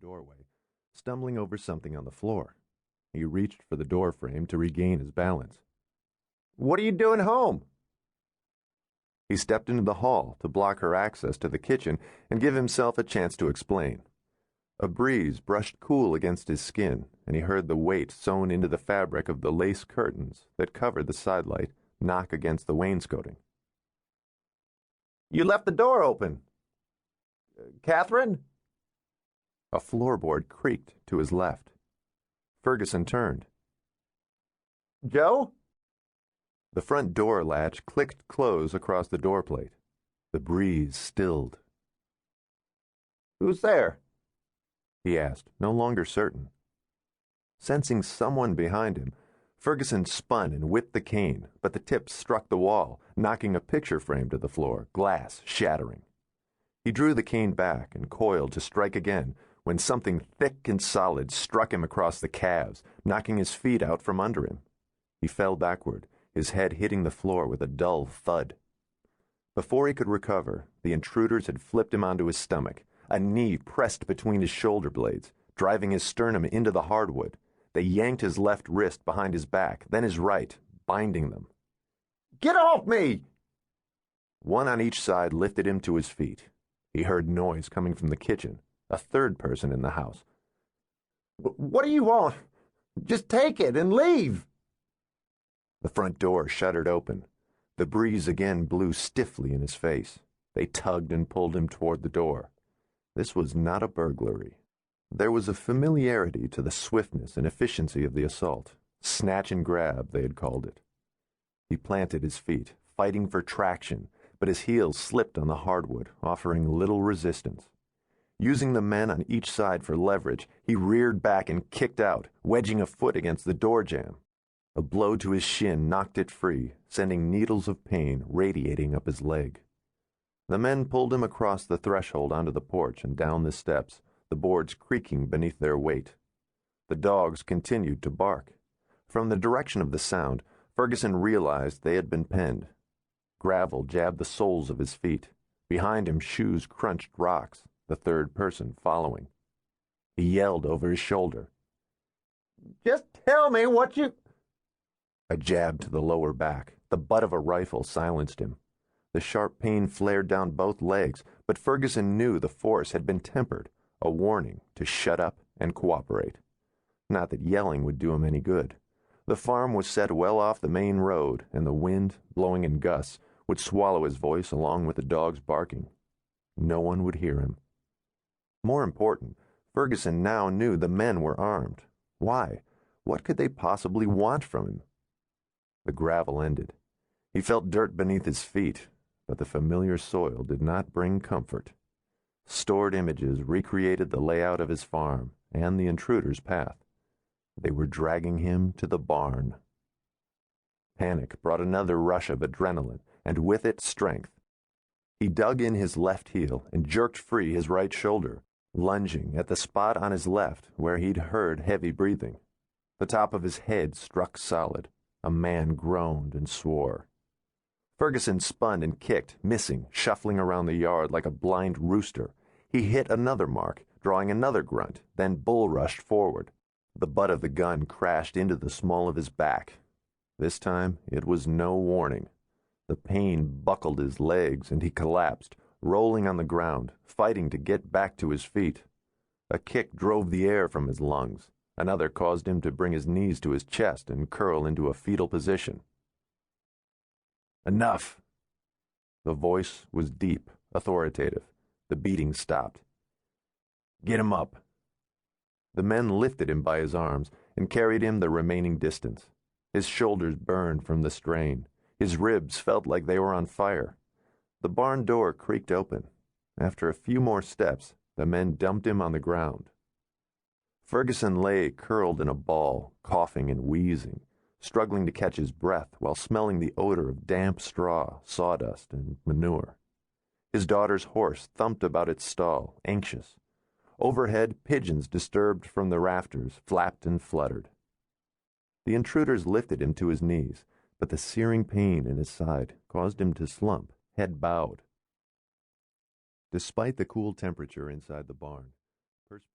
doorway, stumbling over something on the floor. He reached for the door frame to regain his balance. "What are you doing home?" He stepped into the hall to block her access to the kitchen and give himself a chance to explain. A breeze brushed cool against his skin, and he heard the weight sewn into the fabric of the lace curtains that covered the sidelight knock against the wainscoting. "You left the door open. Catherine?" A floorboard creaked to his left. Ferguson turned. "Joe?" The front door latch clicked close across the doorplate. The breeze stilled. "Who's there?" he asked, no longer certain. Sensing someone behind him, Ferguson spun and whipped the cane, but the tip struck the wall, knocking a picture frame to the floor, glass shattering. He drew the cane back and coiled to strike again when something thick and solid struck him across the calves, knocking his feet out from under him. He fell backward, his head hitting the floor with a dull thud. Before he could recover, the intruders had flipped him onto his stomach, a knee pressed between his shoulder blades, driving his sternum into the hardwood. They yanked his left wrist behind his back, then his right, binding them. "Get off me!" One on each side lifted him to his feet. He heard noise coming from the kitchen, a third person in the house. "What do you want? Just take it and leave!" The front door shuddered open. The breeze again blew stiffly in his face. They tugged and pulled him toward the door. This was not a burglary. There was a familiarity to the swiftness and efficiency of the assault. Snatch and grab, they had called it. He planted his feet, fighting for traction, but his heels slipped on the hardwood, offering little resistance. Using the men on each side for leverage, he reared back and kicked out, wedging a foot against the door jamb. A blow to his shin knocked it free, sending needles of pain radiating up his leg. The men pulled him across the threshold onto the porch and down the steps, the boards creaking beneath their weight. The dogs continued to bark. From the direction of the sound, Ferguson realized they had been penned. Gravel jabbed the soles of his feet. Behind him, shoes crunched rocks, the third person following. He yelled over his shoulder. "Just tell me what you—" A jab to the lower back, the butt of a rifle, silenced him. The sharp pain flared down both legs, but Ferguson knew the force had been tempered, a warning to shut up and cooperate. Not that yelling would do him any good. The farm was set well off the main road, and the wind, blowing in gusts, would swallow his voice along with the dogs barking. No one would hear him. More important, Ferguson now knew the men were armed. Why? What could they possibly want from him? The gravel ended. He felt dirt beneath his feet, but the familiar soil did not bring comfort. Stored images recreated the layout of his farm and the intruder's path. They were dragging him to the barn. Panic brought another rush of adrenaline, and with it strength. He dug in his left heel and jerked free his right shoulder, lunging at the spot on his left where he'd heard heavy breathing. The top of his head struck solid. A man groaned and swore. Ferguson spun and kicked, missing, shuffling around the yard like a blind rooster. He hit another mark, drawing another grunt, then bull-rushed forward. The butt of the gun crashed into the small of his back. This time it was no warning. The pain buckled his legs, and he collapsed, rolling on the ground, fighting to get back to his feet. A kick drove the air from his lungs. Another caused him to bring his knees to his chest and curl into a fetal position. "Enough!" The voice was deep, authoritative. The beating stopped. "Get him up." The men lifted him by his arms and carried him the remaining distance. His shoulders burned from the strain. His ribs felt like they were on fire. The barn door creaked open. After a few more steps, the men dumped him on the ground. Ferguson lay curled in a ball, coughing and wheezing, struggling to catch his breath while smelling the odor of damp straw, sawdust, and manure. His daughter's horse thumped about its stall, anxious. Overhead, pigeons disturbed from the rafters flapped and fluttered. The intruders lifted him to his knees, but the searing pain in his side caused him to slump, head bowed. Despite the cool temperature inside the barn, perspiration